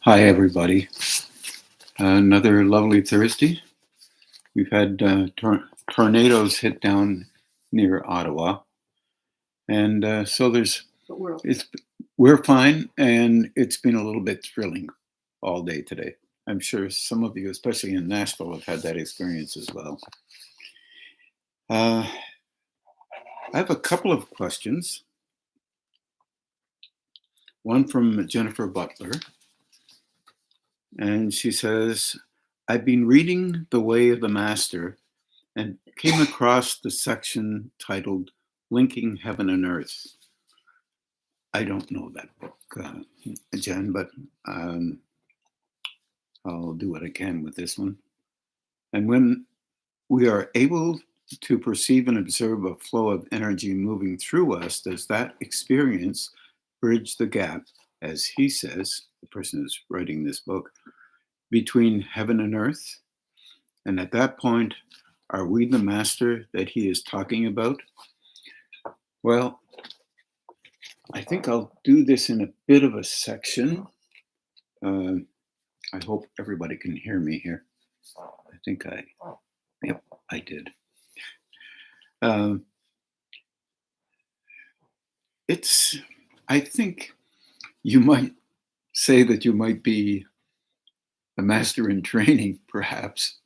Hi, everybody. Another lovely Thursday. We've had tornadoes hit down near Ottawa, and so it's we're fine, and it's been a little bit thrilling all day today. I'm sure some of you, especially in Nashville, have had that experience as well. I have a couple of questions. One from Jennifer Butler, and she says, I've been reading The Way of the Master and came across the section titled Linking Heaven and Earth. I don't know that book, Jen, but I'll do what I can with this one. And when we are able to perceive and observe a flow of energy moving through us, does that experience bridge the gap, as he says, the person who's writing this book, between heaven and earth? And at that point, are we the master that he is talking about? Well, I think I'll do this in a bit of a section. I hope everybody can hear me here. Yep, I did. I think you might say that you might be a master in training, perhaps.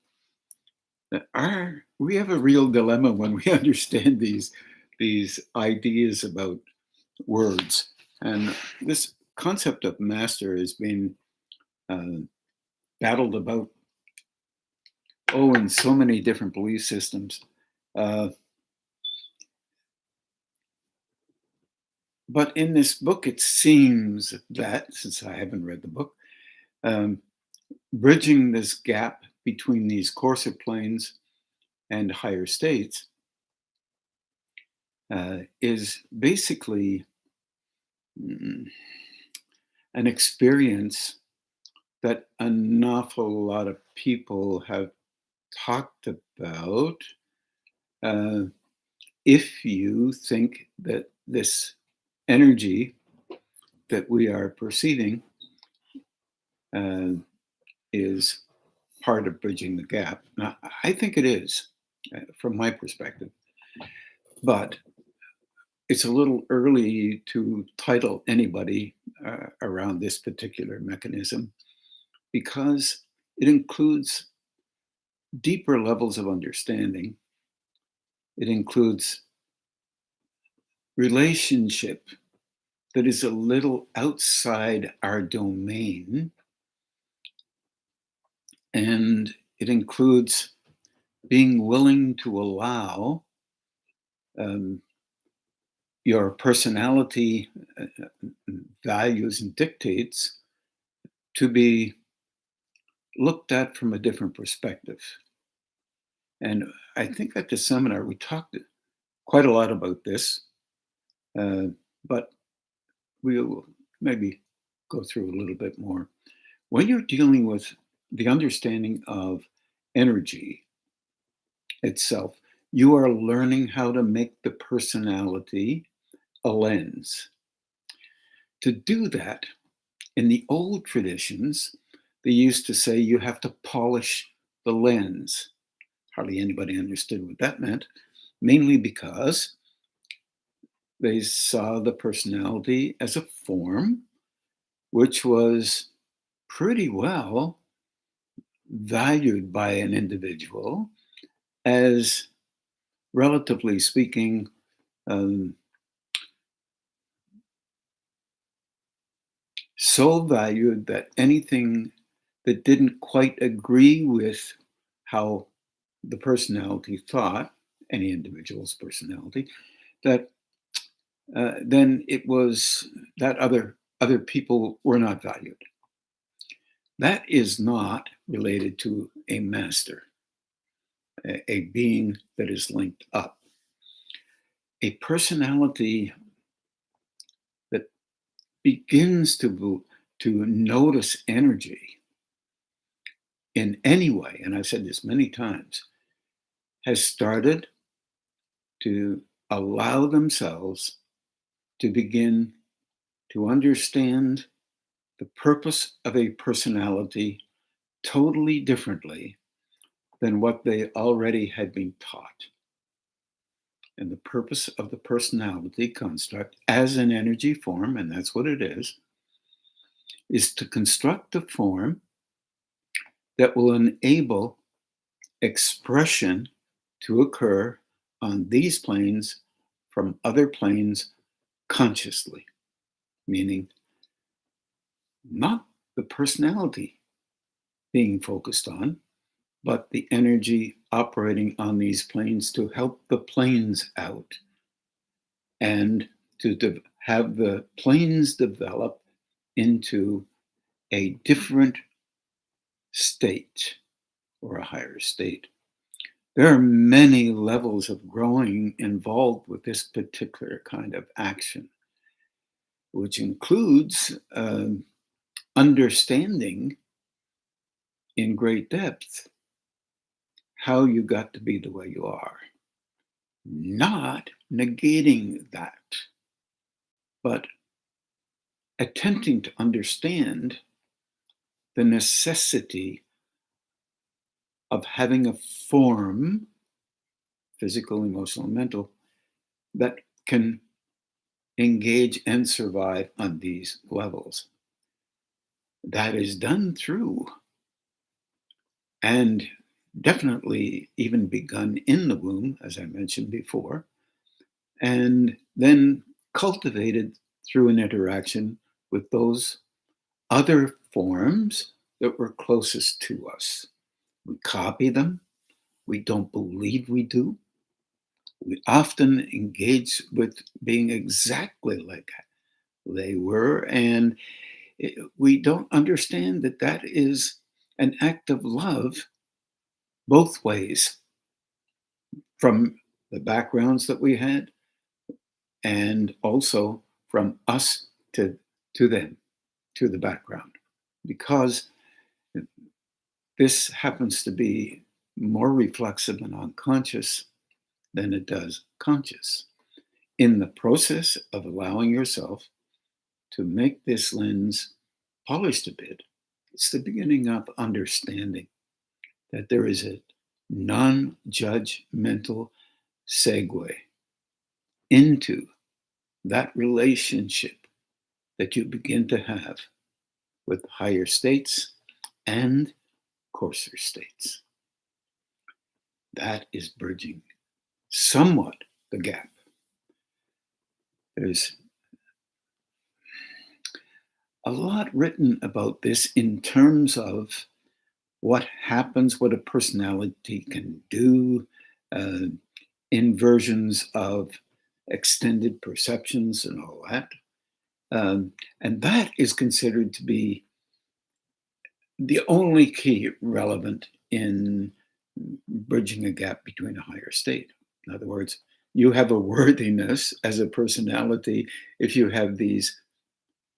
We have a real dilemma when we understand these ideas about words. And this concept of master has been battled about, in so many different belief systems. But in this book, it seems that, since I haven't read the book, bridging this gap between these coarser planes and higher states is basically an experience that an awful lot of people have talked about. If you think that this energy that we are perceiving is part of bridging the gap. Now, I think it is, from my perspective, but it's a little early to title anybody around this particular mechanism, because it includes deeper levels of understanding. It includes relationship that is a little outside our domain. And it includes being willing to allow your personality, values, and dictates to be looked at from a different perspective. And I think at the seminar, we talked quite a lot about this, but we'll maybe go through a little bit more. When you're dealing with the understanding of energy itself, you are learning how to make the personality a lens. To do that, in the old traditions, they used to say you have to polish the lens. Hardly anybody understood what that meant, mainly because they saw the personality as a form which was pretty well valued by an individual as, relatively speaking, so valued that anything that didn't quite agree with how the personality thought, any individual's personality, that then it was that other people were not valued. That is not related to a master, a being that is linked up. A personality that begins to notice energy in any way, and I've said this many times, has started to allow themselves to begin to understand the purpose of a personality totally differently than what they already had been taught. And the purpose of the personality construct as an energy form, and that's what it is to construct a form that will enable expression to occur on these planes from other planes consciously, meaning not the personality being focused on, but the energy operating on these planes to help the planes out and to have the planes develop into a different state or a higher state. There are many levels of growing involved with this particular kind of action, which includes understanding in great depth how you got to be the way you are, not negating that, but attempting to understand the necessity of having a form, physical, emotional, mental, that can engage and survive on these levels. That is done through, and definitely even begun in the womb, as I mentioned before, and then cultivated through an interaction with those other forms that were closest to us. We copy them. We don't believe we do. We often engage with being exactly like they were, and we don't understand that that is an act of love both ways, from the backgrounds that we had and also from us to them, to the background, because this happens to be more reflexive and unconscious than it does conscious. In the process of allowing yourself to make this lens polished a bit, it's the beginning of understanding that there is a non-judgmental segue into that relationship that you begin to have with higher states and coarser states. That is bridging somewhat the gap. There's a lot written about this in terms of what happens, what a personality can do, inversions of extended perceptions and all that. And that is considered to be the only key relevant in bridging a gap between a higher state. In other words, you have a worthiness as a personality if you have these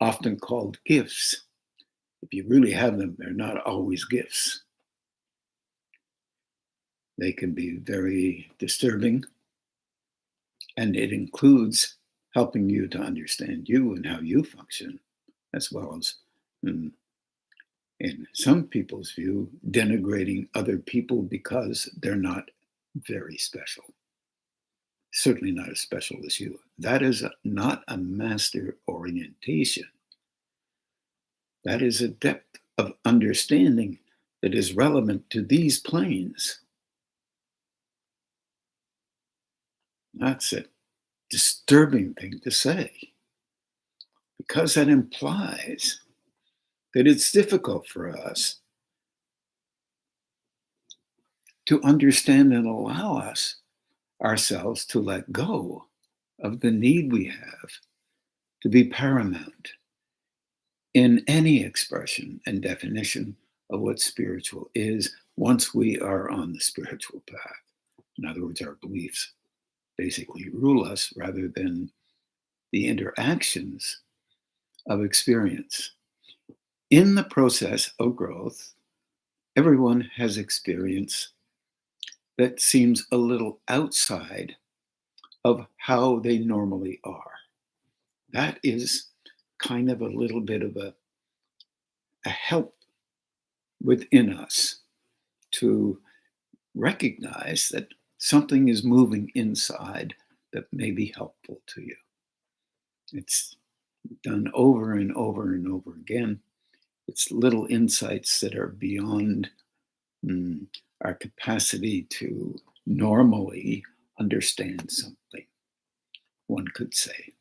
often called gifts. If you really have them, they're not always gifts. They can be very disturbing, and it includes helping you to understand you and how you function, as well as, in some people's view, denigrating other people because they're not very special. Certainly not as special as you. That is not a master orientation. That is a depth of understanding that is relevant to these planes. That's a disturbing thing to say, because that implies that it's difficult for us to understand and allow ourselves to let go of the need we have to be paramount in any expression and definition of what spiritual is once we are on the spiritual path. In other words, our beliefs basically rule us rather than the interactions of experience. In the process of growth, everyone has experience that seems a little outside of how they normally are. That is kind of a little bit of a a help within us to recognize that something is moving inside that may be helpful to you. It's done over and over and over again. It's little insights that are beyond our capacity to normally understand something, one could say.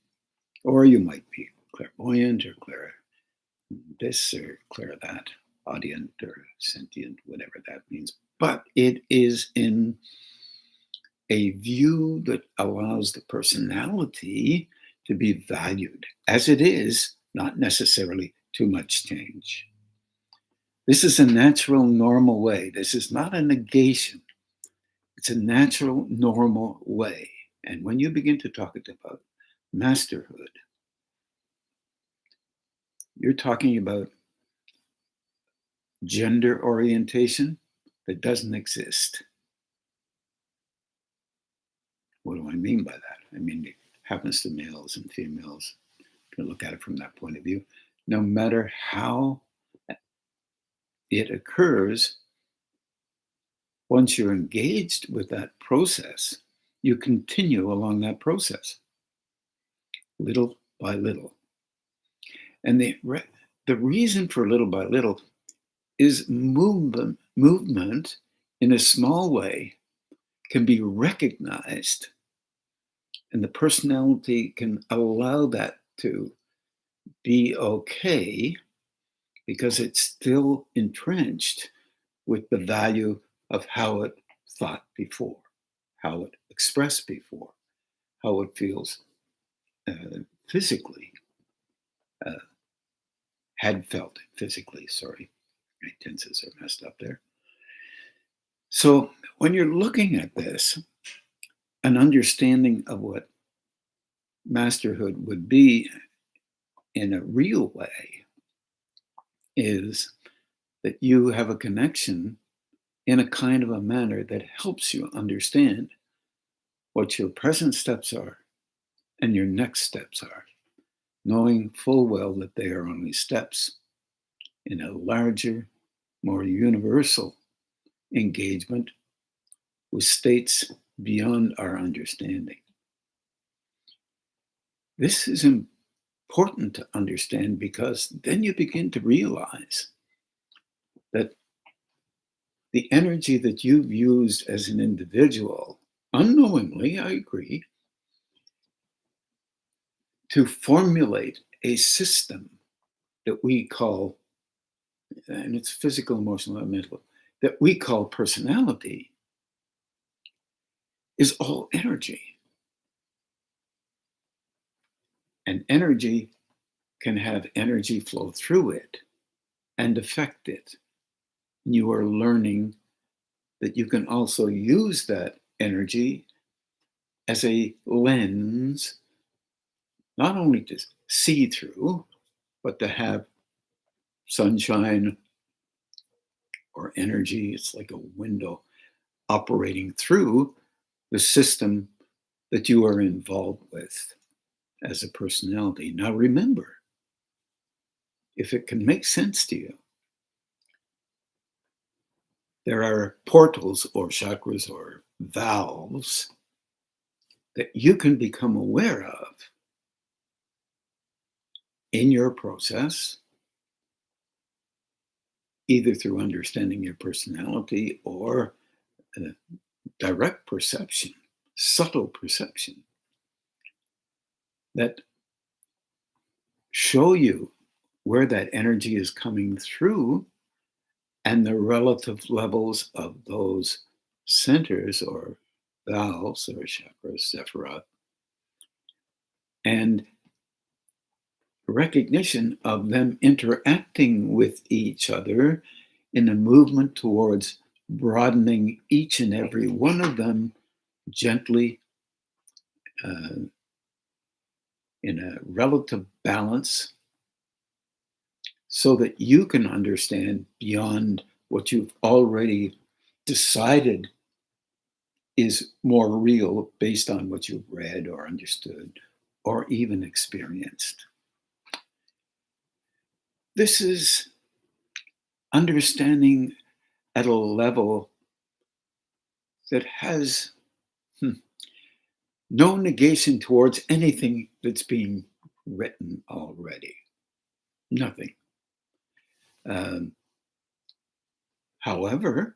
Or you might be clairvoyant or clair this or clair that, audient or sentient, whatever that means. But it is in a view that allows the personality to be valued as it is, not necessarily too much change. This is a natural, normal way. This is not a negation. It's a natural, normal way. And when you begin to talk about masterhood, you're talking about gender orientation that doesn't exist. What do I mean by that? I mean, it happens to males and females. To look at it from that point of view, no matter how it occurs, once you're engaged with that process, you continue along that process, little by little. And the reason for little by little is movement in a small way can be recognized, and the personality can allow that to be okay because it's still entrenched with the value of how it thought before, how it expressed before, how it feels physically, had felt physically, sorry. My tenses are messed up there. So when you're looking at this, an understanding of what masterhood would be in a real way is that you have a connection in a kind of a manner that helps you understand what your present steps are and your next steps are, knowing full well that they are only steps in a larger, more universal engagement with states beyond our understanding. This is important to understand because then you begin to realize that the energy that you've used as an individual, unknowingly, I agree, to formulate a system that we call, and it's physical, emotional, and mental, that we call personality, is all energy. And energy can have energy flow through it and affect it. You are learning that you can also use that energy as a lens, not only to see through, but to have sunshine or energy. It's like a window operating through the system that you are involved with as a personality. Now remember, if it can make sense to you, there are portals or chakras or valves that you can become aware of in your process, either through understanding your personality or direct perception, subtle perception, that show you where that energy is coming through and the relative levels of those centers or valves or chakras, Sephiroth, and recognition of them interacting with each other in a movement towards broadening each and every one of them gently in a relative balance so that you can understand beyond what you've already decided is more real based on what you've read or understood or even experienced. This is understanding at a level that has no negation towards anything that's being written already. Nothing. However,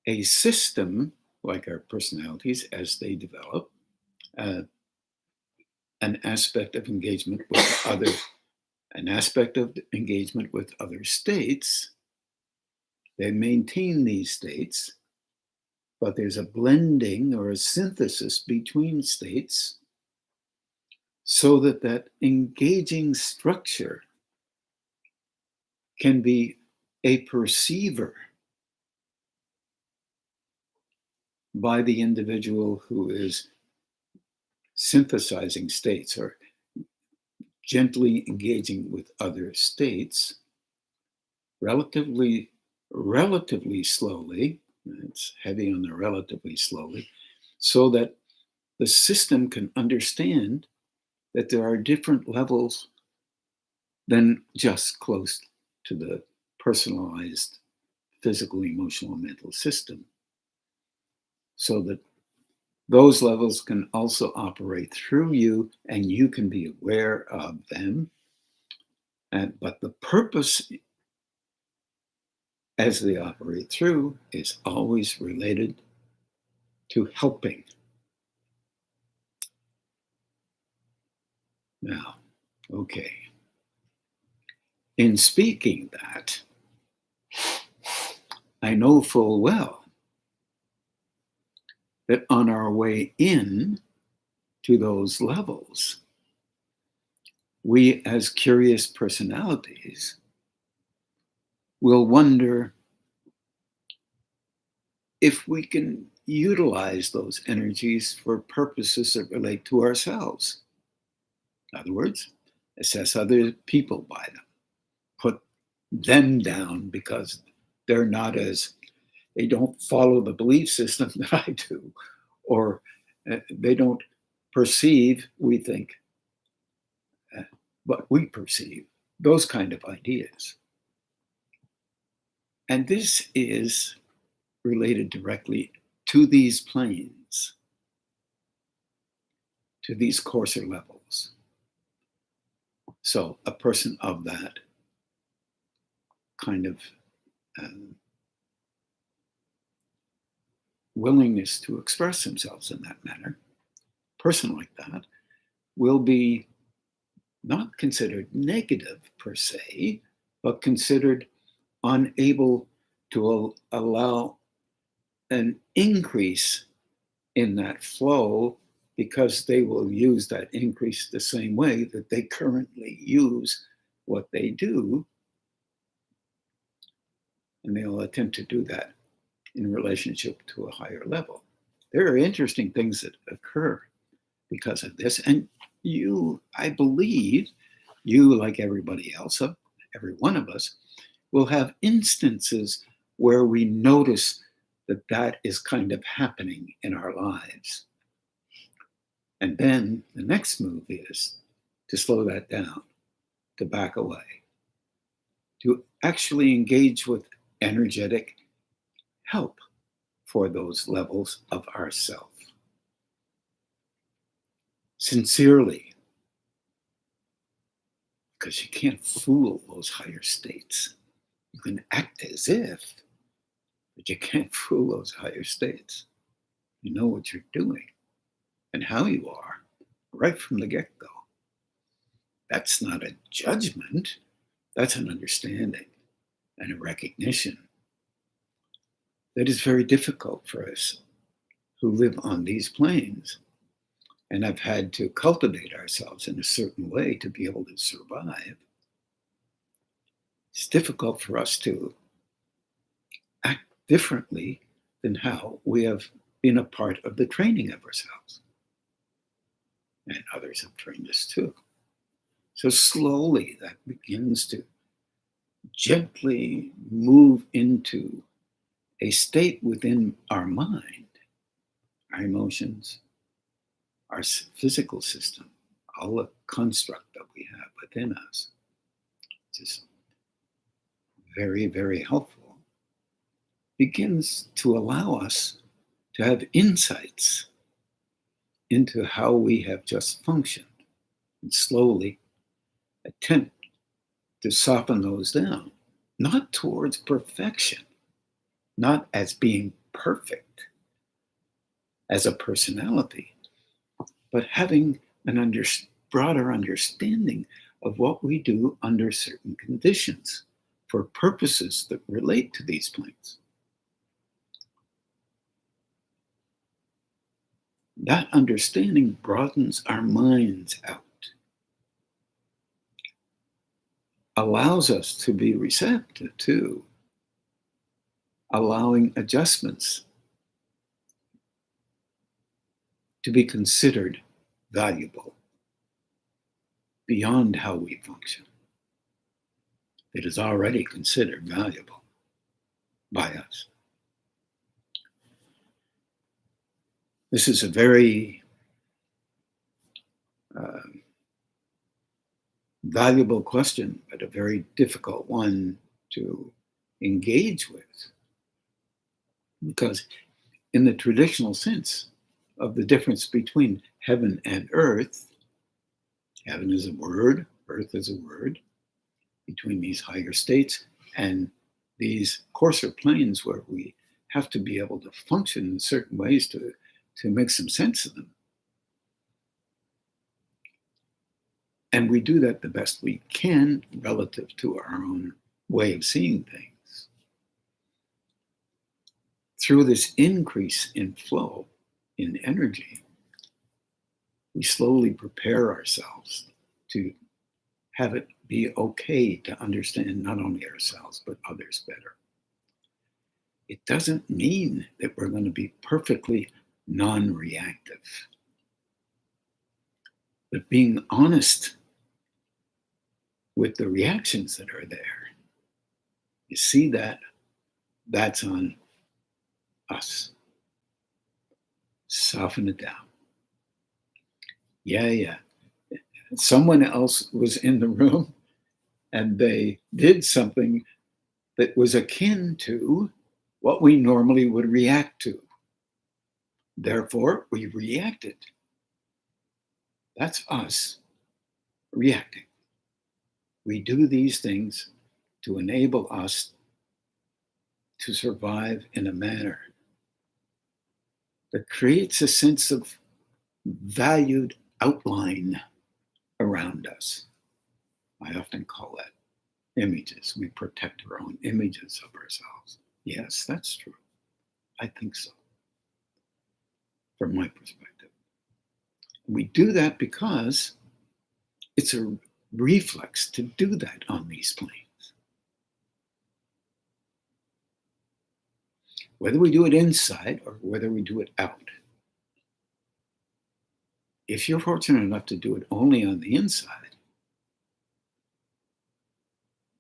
a system like our personalities as they develop, an aspect of engagement with other states, they maintain these states, but there's a blending or a synthesis between states so that that engaging structure can be a perceiver by the individual who is synthesizing states or gently engaging with other states relatively slowly. It's heavy on the relatively slowly, so that the system can understand that there are different levels than just close to the personalized physical, emotional, mental system, so that those levels can also operate through you and you can be aware of them. But the purpose as they operate through is always related to helping. Now, okay. In speaking that, I know full well that on our way in to those levels, we as curious personalities will wonder if we can utilize those energies for purposes that relate to ourselves. In other words, assess other people by them, put them down because they don't follow the belief system that I do, or they don't perceive, we think, but we perceive, those kind of ideas. And this is related directly to these planes, to these coarser levels. So a person of that kind of willingness to express themselves in that manner, a person like that will be not considered negative per se, but considered unable to allow an increase in that flow, because they will use that increase the same way that they currently use what they do. And they'll attempt to do that in relationship to a higher level. There are interesting things that occur because of this. And I believe you, like everybody else, every one of us, will have instances where we notice that is kind of happening in our lives. And then the next move is to slow that down, to back away, to actually engage with energetic help for those levels of ourself. Sincerely, because you can't fool those higher states. You can act as if, but you can't fool those higher states. You know what you're doing and how you are right from the get-go. That's not a judgment. That's an understanding and a recognition that is very difficult for us who live on these planes and have had to cultivate ourselves in a certain way to be able to survive. It's difficult for us to act differently than how we have been a part of the training of ourselves. And others have trained us too. So slowly that begins to gently move into a state within our mind, our emotions, our physical system, all the construct that we have within us. Just very, very helpful, begins to allow us to have insights into how we have just functioned and slowly attempt to soften those down, not towards perfection, not as being perfect as a personality, but having an broader understanding of what we do under certain conditions for purposes that relate to these planes. That understanding broadens our minds out, allows us to be receptive to allowing adjustments to be considered valuable beyond how we function. It is already considered valuable by us. This is a very valuable question, but a very difficult one to engage with. Because in the traditional sense of the difference between heaven and earth, heaven is a word, earth is a word, between these higher states and these coarser planes where we have to be able to function in certain ways to make some sense of them. And we do that the best we can relative to our own way of seeing things. Through this increase in flow, in energy, we slowly prepare ourselves to have it be okay to understand not only ourselves, but others better. It doesn't mean that we're going to be perfectly non-reactive. But being honest with the reactions that are there, you see that that's on us. Soften it down. Yeah. Someone else was in the room and they did something that was akin to what we normally would react to. Therefore, we reacted. That's us reacting. We do these things to enable us to survive in a manner that creates a sense of valued outline around us. I often call that images. We protect our own images of ourselves. Yes, that's true. I think so, from my perspective. We do that because it's a reflex to do that on these planes. Whether we do it inside or whether we do it out. If you're fortunate enough to do it only on the inside,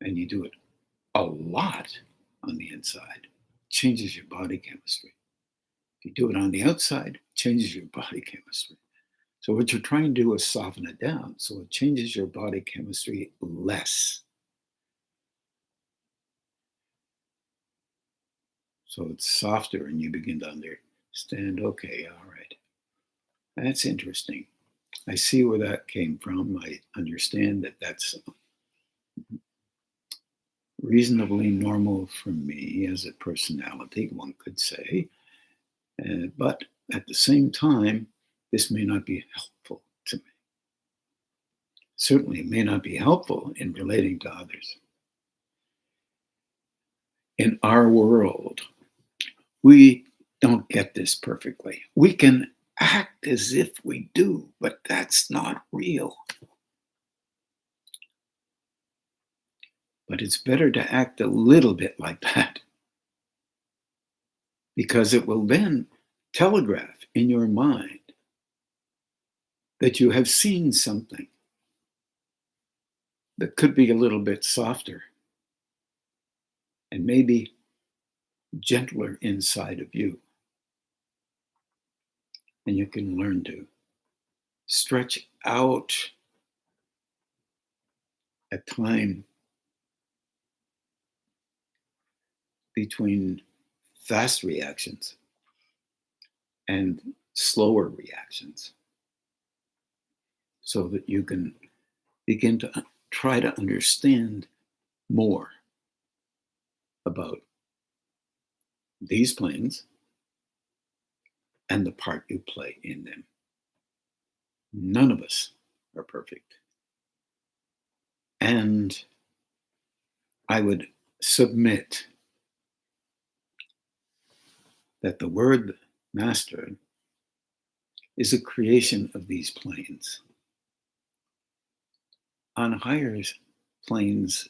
and you do it a lot on the inside, it changes your body chemistry. If you do it on the outside, it changes your body chemistry. So what you're trying to do is soften it down so it changes your body chemistry less. So it's softer and you begin to understand, okay, all right. That's interesting. I see where that came from. I understand that that's reasonably normal for me as a personality, one could say. But at the same time, this may not be helpful to me. Certainly, it may not be helpful in relating to others. In our world, we don't get this perfectly. We can act as if we do, but that's not real. But it's better to act a little bit like that, because it will then telegraph in your mind that you have seen something that could be a little bit softer and maybe gentler inside of you. And you can learn to stretch out a time between fast reactions and slower reactions so that you can begin to try to understand more about these planes and the part you play in them. None of us are perfect. And I would submit that the word master is a creation of these planes. On higher planes,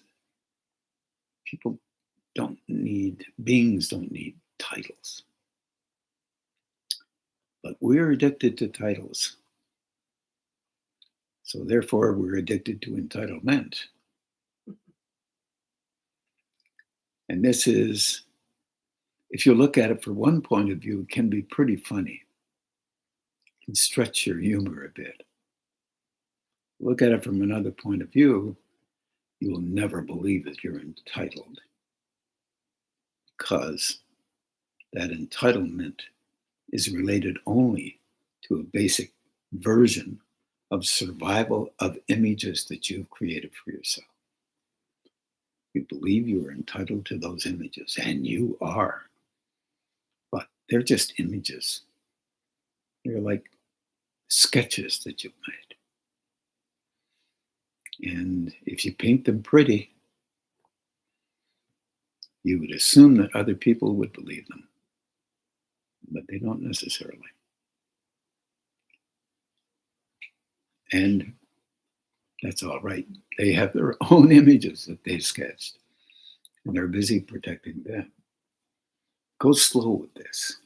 beings don't need titles. But we're addicted to titles. So therefore, we're addicted to entitlement. And this is, if you look at it from one point of view, it can be pretty funny. It can stretch your humor a bit. Look at it from another point of view, you will never believe that you're entitled, because that entitlement is related only to a basic version of survival of images that you've created for yourself. You believe you are entitled to those images, and you are, but they're just images. They're like sketches that you've made. And if you paint them pretty, you would assume that other people would believe them, but they don't necessarily. And that's all right. They have their own images that they've sketched, and they're busy protecting them. Go slow with this.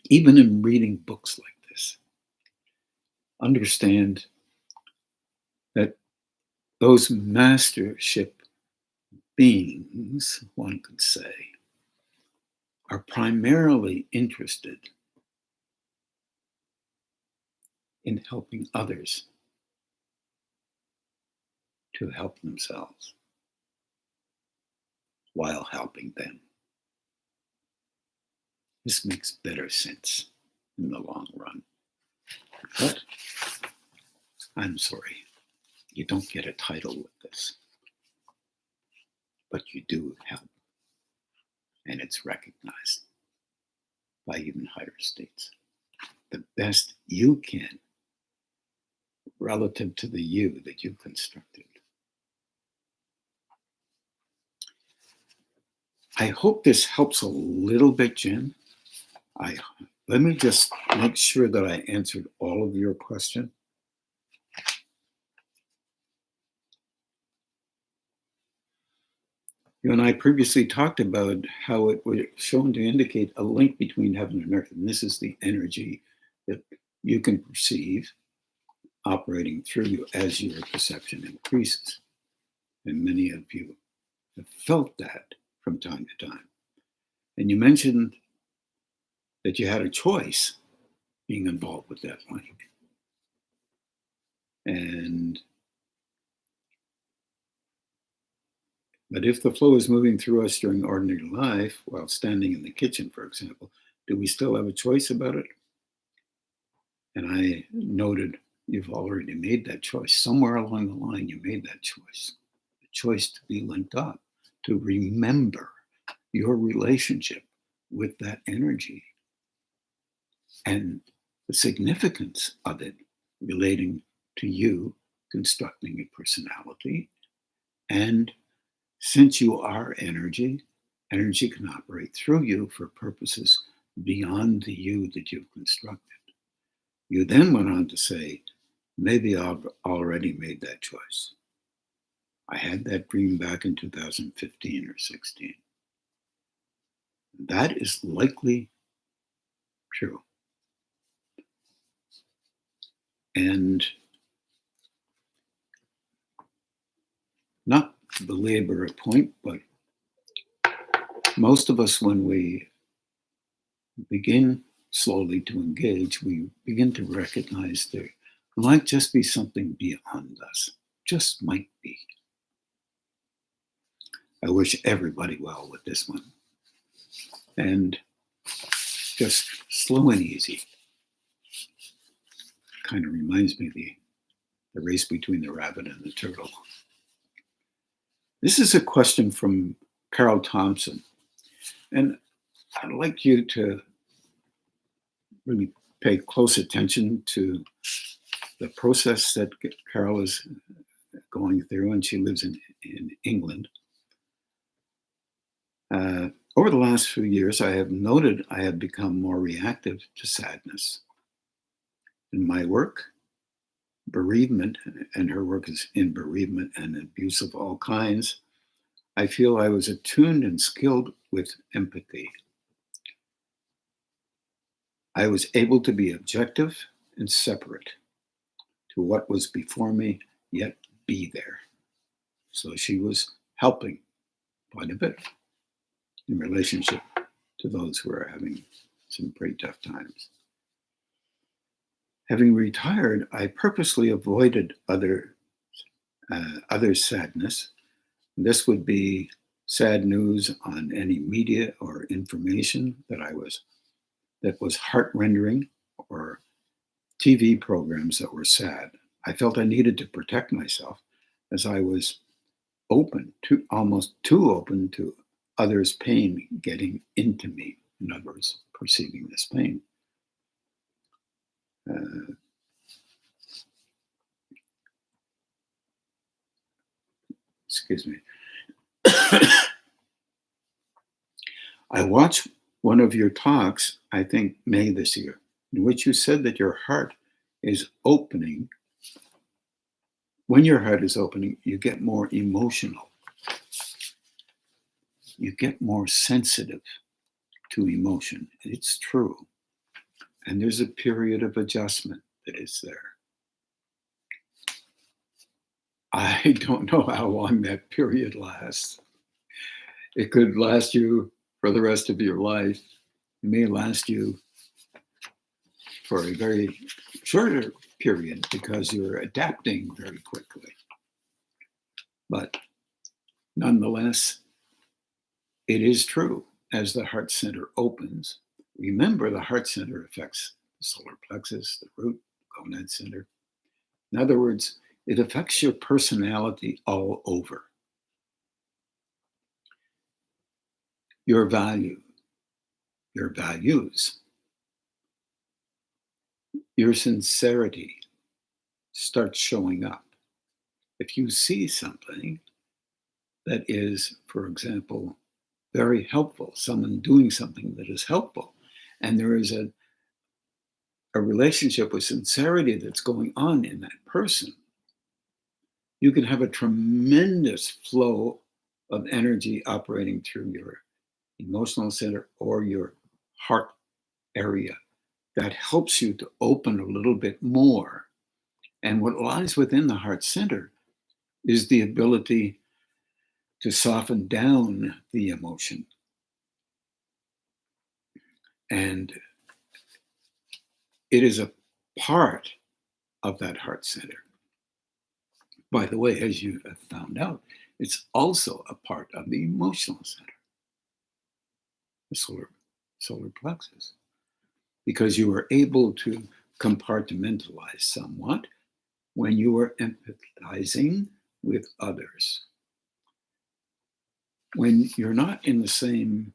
Even in reading books like this, understand that those mastership beings, one could say, are primarily interested in helping others to help themselves while helping them. This makes better sense in the long run. But I'm sorry, you don't get a title with this, but you do help, and it's recognized by even higher states. The best you can relative to the you that you've constructed. I hope this helps a little bit, Jen. Let me just make sure that I answered all of your question. You and I previously talked about how it was shown to indicate a link between heaven and earth, and this is the energy that you can perceive operating through you as your perception increases. And many of you have felt that from time to time. And you mentioned that you had a choice being involved with that link. But if the flow is moving through us during ordinary life, while standing in the kitchen, for example, do we still have a choice about it? And I noted you've already made that choice. Somewhere along the line, you made that choice. The choice to be linked up, to remember your relationship with that energy and the significance of it relating to you constructing a personality. And since you are energy, energy can operate through you for purposes beyond the you that you've constructed. You then went on to say, maybe I've already made that choice. I had that dream back in 2015 or 16. That is likely true. And not to belabor a point, but most of us, when we begin slowly to engage, we begin to recognize there might just be something beyond us, just might be. I wish everybody well with this one. And just slow and easy. Kind of reminds me of the race between the rabbit and the turtle. This is a question from Carol Thompson. And I'd like you to really pay close attention to the process that Carol is going through, and she lives in England. Over the last few years, I have noted I have become more reactive to sadness. In my work, bereavement, and her work is in bereavement and abuse of all kinds, I feel I was attuned and skilled with empathy. I was able to be objective and separate to what was before me, yet be there. So she was helping quite a bit in relationship to those who are having some pretty tough times. Having retired, I purposely avoided other sadness. This would be sad news on any media or information that was heart-rendering, or TV programs that were sad. I felt I needed to protect myself, as I was almost too open to others' pain getting into me. In other words, perceiving this pain. Excuse me. I watched one of your talks, I think May this year, in which you said that your heart is opening. When your heart is opening, you get more emotional. You get more sensitive to emotion. It's true. And there's a period of adjustment that is there. I don't know how long that period lasts. It could last you for the rest of your life. It may last you for a very shorter period because you're adapting very quickly. But nonetheless, it is true. As the heart center opens, remember the heart center affects the solar plexus, the root, gonad center. In other words, it affects your personality all over. Your value, your values, your sincerity starts showing up. If you see something that is, for example, very helpful, someone doing something that is helpful, and there is a relationship with sincerity that's going on in that person, you can have a tremendous flow of energy operating through your emotional center or your heart area that helps you to open a little bit more. And what lies within the heart center is the ability to soften down the emotion. And it is a part of that heart center. By the way, as you have found out, it's also a part of the emotional center, the solar plexus, because you are able to compartmentalize somewhat when you are empathizing with others. When you're not in the same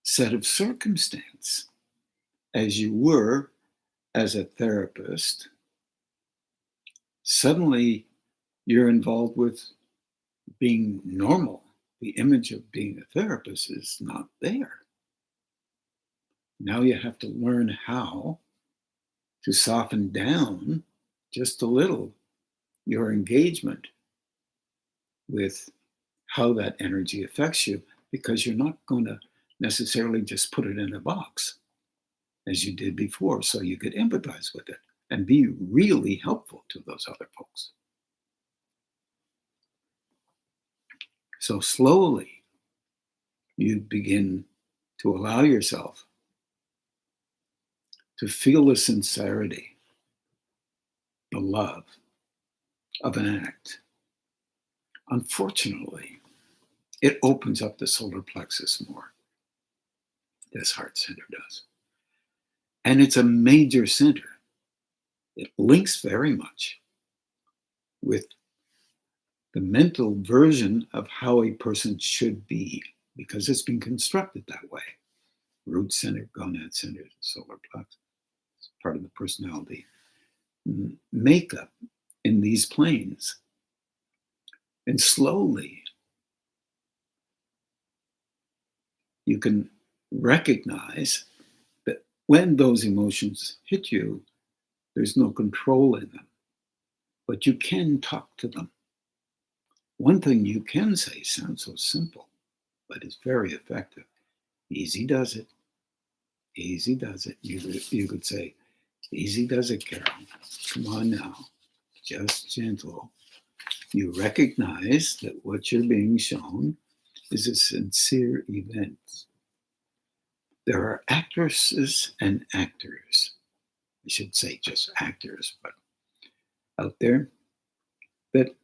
set of circumstance as you were as a therapist, suddenly you're involved with being normal. The image of being a therapist is not there. Now you have to learn how to soften down just a little your engagement with how that energy affects you, because you're not going to necessarily just put it in a box as you did before, so you could empathize with it and be really helpful to those other folks. So slowly, you begin to allow yourself to feel the sincerity, the love of an act. Unfortunately, it opens up the solar plexus more. This heart center does. And it's a major center. It links very much with the mental version of how a person should be, because it's been constructed that way. Root center, gonad center, solar plexus, part of the personality makeup in these planes. And slowly, you can recognize that when those emotions hit you, there's no control in them, but you can talk to them. One thing you can say sounds so simple, but it's very effective. Easy does it. Easy does it. You could say, easy does it, Carol. Come on now. Just gentle. You recognize that what you're being shown is a sincere event. There are actresses and actors. I should say just actors, but out there that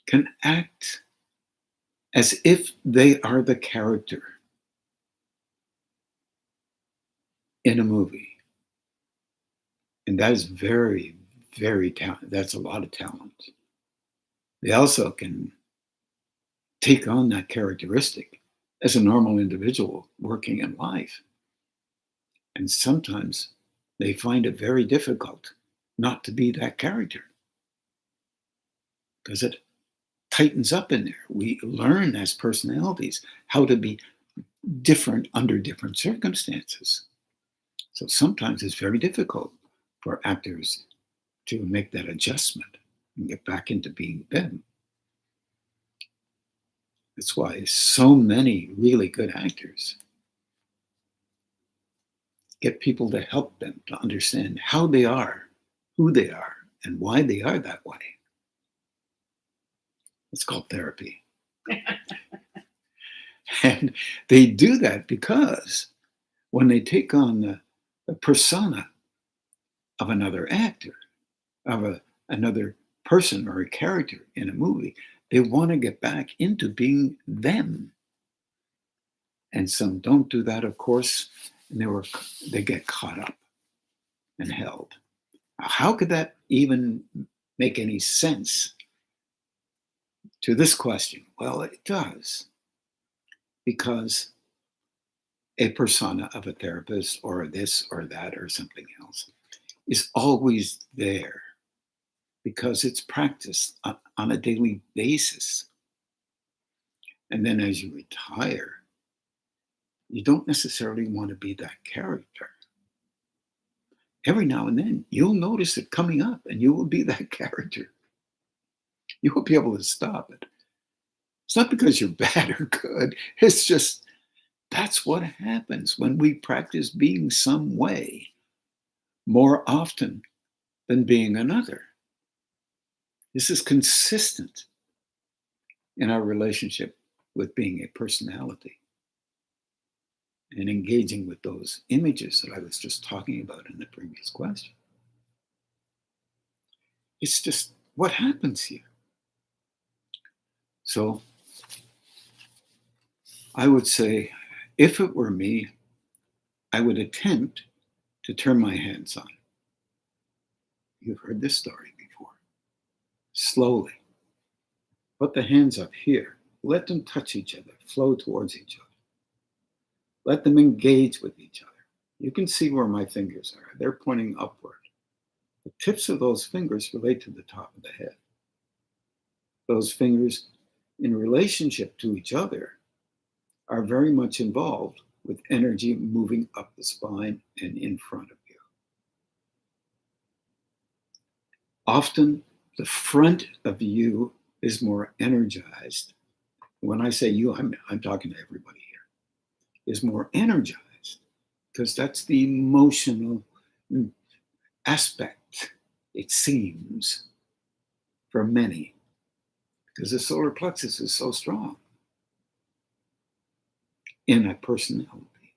can act as if they are the character in a movie. And that is very, very talented. That's a lot of talent. They also can take on that characteristic as a normal individual working in life. And sometimes they find it very difficult not to be that character, because it tightens up in there. We learn as personalities how to be different under different circumstances. So sometimes it's very difficult for actors to make that adjustment and get back into being them. That's why so many really good actors get people to help them to understand how they are, who they are, and why they are that way. It's called therapy. And they do that because when they take on the persona of another actor, of another person or a character in a movie, they want to get back into being them. And some don't do that, of course, and they get caught up and held. How could that even make any sense to this question? Well, it does, because a persona of a therapist or this or that or something else is always there because it's practiced on a daily basis. And then as you retire, you don't necessarily want to be that character. Every now and then, you'll notice it coming up and you will be that character. You won't be able to stop it. It's not because you're bad or good. It's just, that's what happens when we practice being some way more often than being another. This is consistent in our relationship with being a personality and engaging with those images that I was just talking about in the previous question. It's just what happens here. So I would say, if it were me, I would attempt to turn my hands on. You've heard this story before. Slowly. Put the hands up here. Let them touch each other, flow towards each other. Let them engage with each other. You can see where my fingers are. They're pointing upward. The tips of those fingers relate to the top of the head. Those fingers, in relationship to each other, are very much involved with energy moving up the spine and in front of you. Often, the front of you is more energized. When I say you, I'm talking to everybody here. Is more energized because that's the emotional aspect, it seems, for many, because the solar plexus is so strong in a personality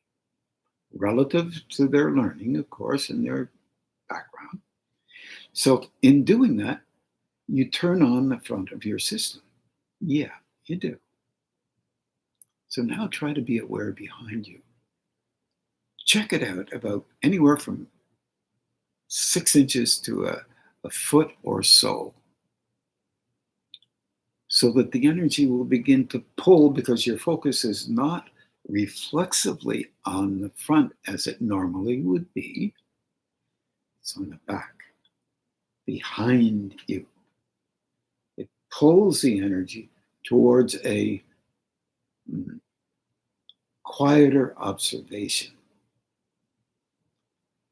relative to their learning, of course, and their background. So in doing that, you turn on the front of your system. Yeah, you do. So now try to be aware behind you. Check it out about anywhere from 6 inches to a foot or so that the energy will begin to pull because your focus is not reflexively on the front as it normally would be. It's on the back, behind you. It pulls the energy towards a quieter observation.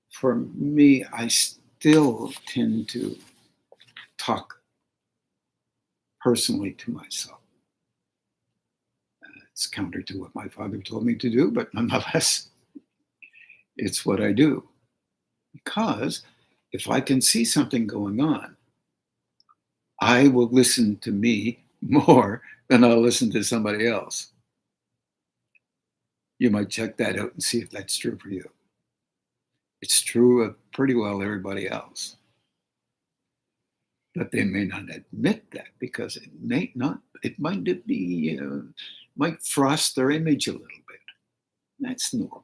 For me, I still tend to talk personally to myself. It's counter to what my father told me to do, but nonetheless, it's what I do. Because if I can see something going on, I will listen to me more than I'll listen to somebody else. You might check that out and see if that's true for you. It's true of pretty well everybody else. But they may not admit that because it might be, might frost their image a little bit. That's normal.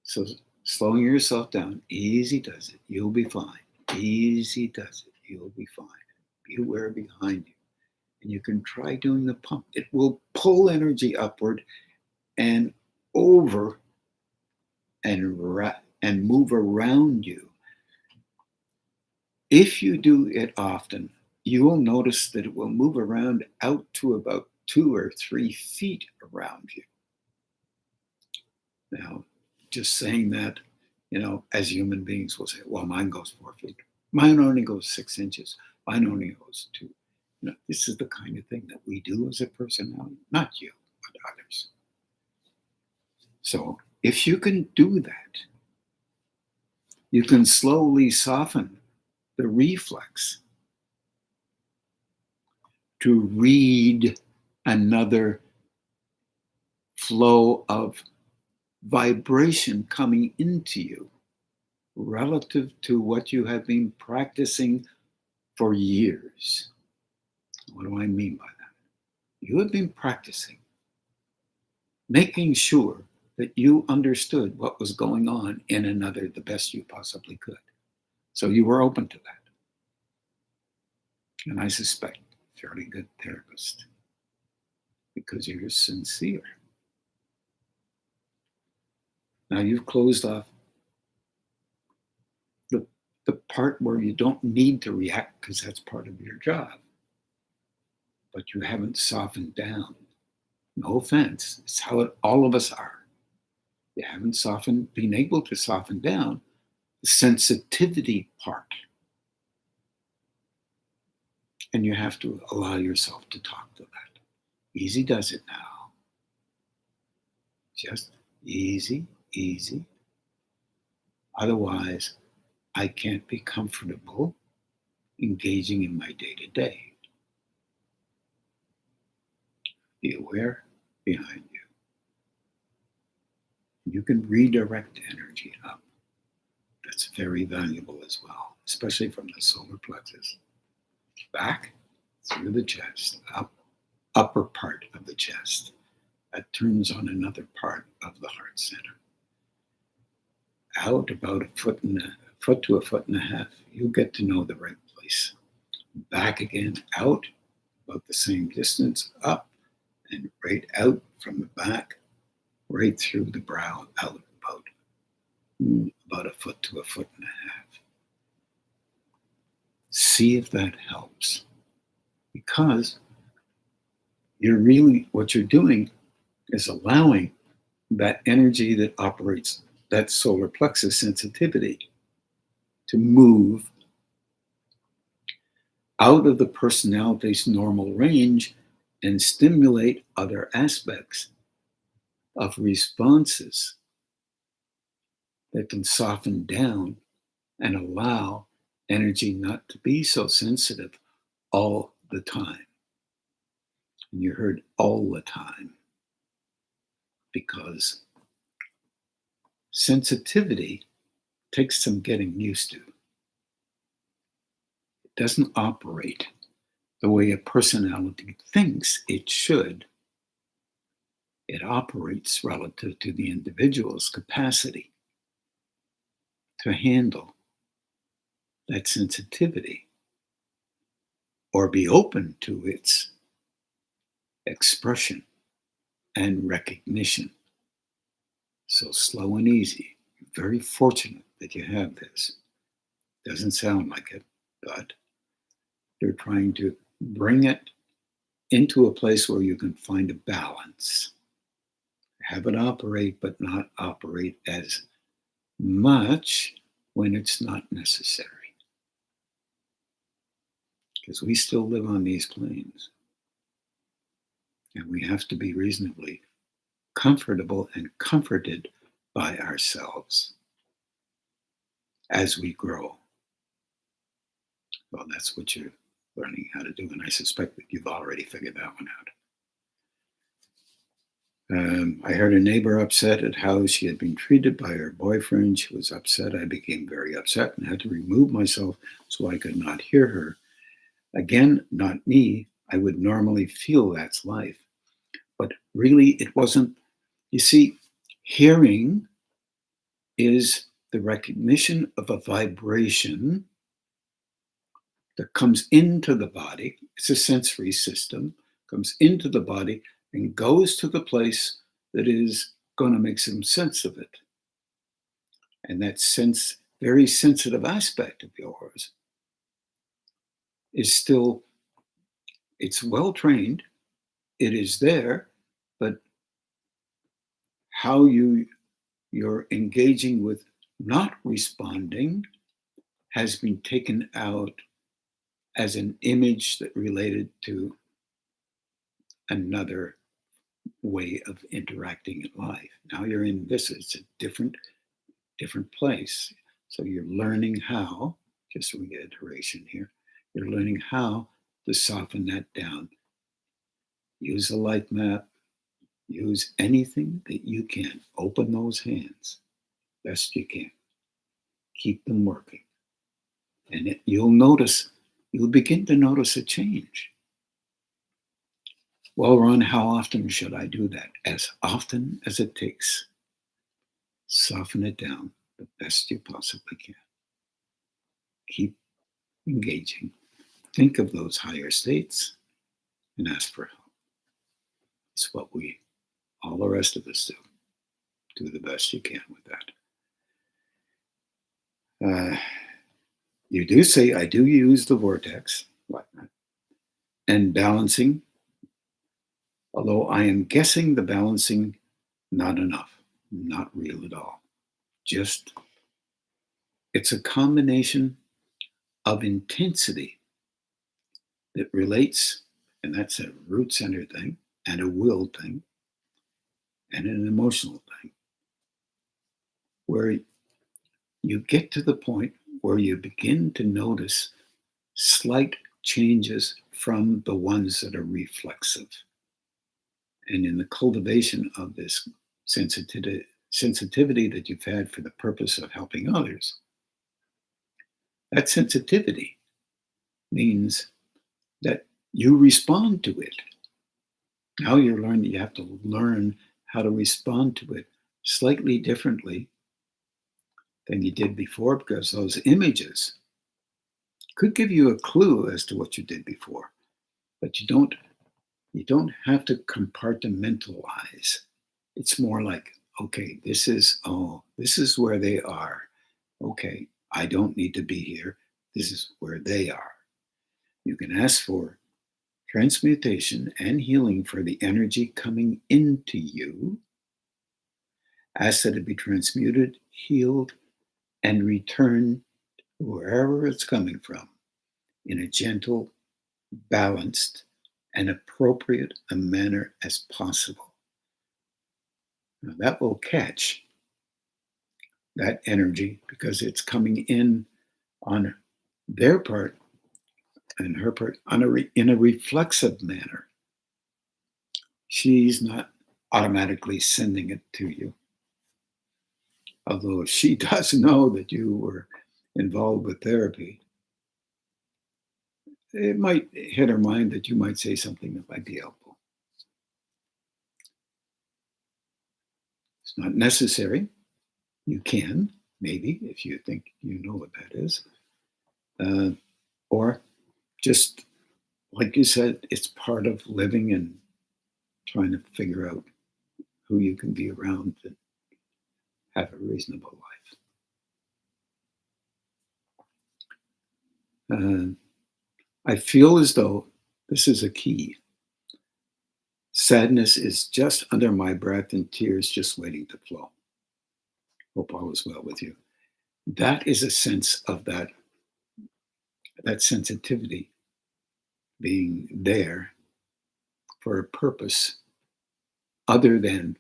So slowing yourself down, easy does it. You'll be fine. Easy does it. You'll be fine. Be aware behind you. And you can try doing the pump. It will pull energy upward and over and move around you. If you do it often, you will notice that it will move around out to about 2 or 3 feet around you. Now, just saying that, as human beings will say, well, mine goes 4 feet. Mine only goes 6 inches. Mine only goes 2. This is the kind of thing that we do as a personality, not you, but others. So if you can do that, you can slowly soften the reflex to read another flow of vibration coming into you relative to what you have been practicing for years. What do I mean by that? You have been practicing, making sure that you understood what was going on in another the best you possibly could. So you were open to that. And I suspect fairly good therapist because you're sincere. Now you've closed off the part where you don't need to react because that's part of your job. But you haven't softened down. No offense, it's how all of us are. You haven't been able to soften down the sensitivity part. And you have to allow yourself to talk to that. Easy does it now. Just easy, easy. Otherwise, I can't be comfortable engaging in my day-to-day. Be aware behind you. You can redirect energy up. That's very valuable as well, especially from the solar plexus. Back through the chest, upper part of the chest. That turns on another part of the heart center. Out about a foot to a foot and a half, you'll get to know the right place. Back again, out about the same distance, up and right out from the back, right through the brow, out about a foot to a foot and a half. See if that helps. Because what you're doing is allowing that energy that operates that solar plexus sensitivity to move out of the personality's normal range and stimulate other aspects of responses that can soften down and allow energy not to be so sensitive all the time. And you heard all the time because sensitivity takes some getting used to. It doesn't operate the way a personality thinks it should. It operates relative to the individual's capacity to handle that sensitivity or be open to its expression and recognition. So slow and easy. Very fortunate that you have this. Doesn't sound like it, but you're trying to bring it into a place where you can find a balance. Have it operate, but not operate as much when it's not necessary. Because we still live on these planes. And we have to be reasonably comfortable and comforted by ourselves as we grow. Well, that's what you're learning how to do, and I suspect that you've already figured that one out. I heard a neighbor upset at how she had been treated by her boyfriend. She was upset. I became very upset and had to remove myself so I could not hear her. Again, not me. I would normally feel that's life. But really, it wasn't. You see, hearing is the recognition of a vibration that comes into the body. It's a sensory system, comes into the body and goes to the place that is going to make some sense of it. And that very sensitive aspect of yours is still, it's well trained, it is there, but how you're engaging with not responding has been taken out as an image that related to another way of interacting in life. Now you're in this, it's a different place. So you're learning how, just reiteration here, you're learning how to soften that down. Use a life map, use anything that you can. Open those hands best you can. Keep them working. And you'll begin to notice a change. Well, Ron, how often should I do that? As often as it takes. Soften it down the best you possibly can. Keep engaging. Think of those higher states and ask for help. It's what all the rest of us do. Do the best you can with that. You do say, I do use the vortex, and balancing, although I am guessing the balancing, not enough, not real at all. Just, it's a combination of intensity that relates, and that's a root center thing, and a will thing, and an emotional thing, where you get to the point where you begin to notice slight changes from the ones that are reflexive. And in the cultivation of this sensitivity that you've had for the purpose of helping others, that sensitivity means that you respond to it. Now you have to learn how to respond to it slightly differently than you did before, because those images could give you a clue as to what you did before, but you don't have to compartmentalize. It's more like, okay, this is where they are. Okay, I don't need to be here. This is where they are. You can ask for transmutation and healing for the energy coming into you. Ask that it be transmuted, healed, and returned wherever it's coming from in a gentle, balanced, and appropriate a manner as possible. Now that will catch that energy because it's coming in on their part and her part in a reflexive manner. She's not automatically sending it to you. Although she does know that you were involved with therapy, it might hit her mind that you might say something that might be helpful. It's not necessary. You can, maybe, if you think you know what that is. Or just, like you said, it's part of living and trying to figure out who you can be around to have a reasonable life. I feel as though this is a key. Sadness is just under my breath and tears just waiting to flow. Hope all is well with you. That is a sense of that sensitivity being there for a purpose other than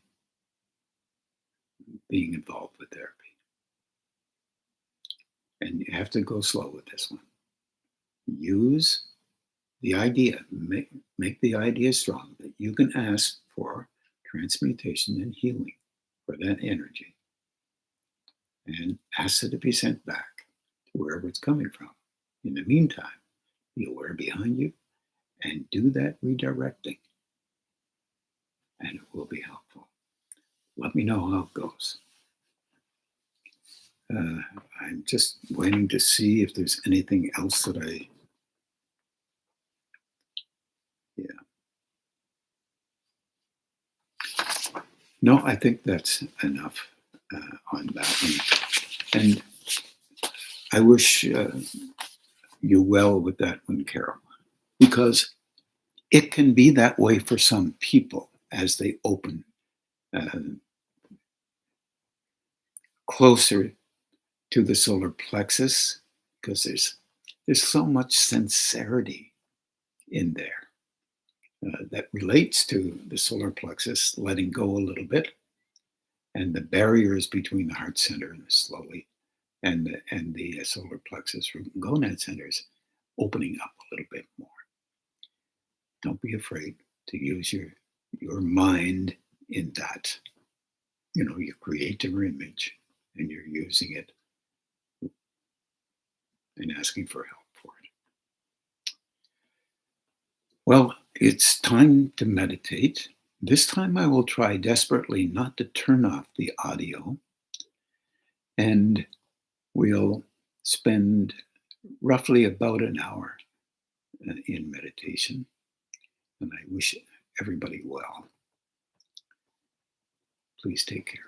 being involved with therapy. And you have to go slow with this one. Use the idea, make the idea strong that you can ask for transmutation and healing for that energy and ask it to be sent back to wherever it's coming from. In the meantime, be aware behind you and do that redirecting, and it will be helpful. Let me know how it goes. I'm just waiting to see if there's anything else that No, I think that's enough on that one. And I wish you well with that one, Carol, because it can be that way for some people as they open closer to the solar plexus, because there's so much sincerity in there that relates to the solar plexus, letting go a little bit, and the barriers between the heart center and the solar plexus root and gonad centers opening up a little bit more. Don't be afraid to use your mind in that. You create your image and you're using it and asking for help for it. Well, it's time to meditate. This time I will try desperately not to turn off the audio, and we'll spend roughly about an hour in meditation, and I wish everybody well. Please take care.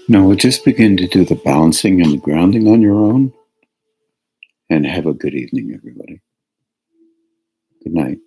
Now we'll just begin to do the balancing and the grounding on your own. And have a good evening, everybody. Good night.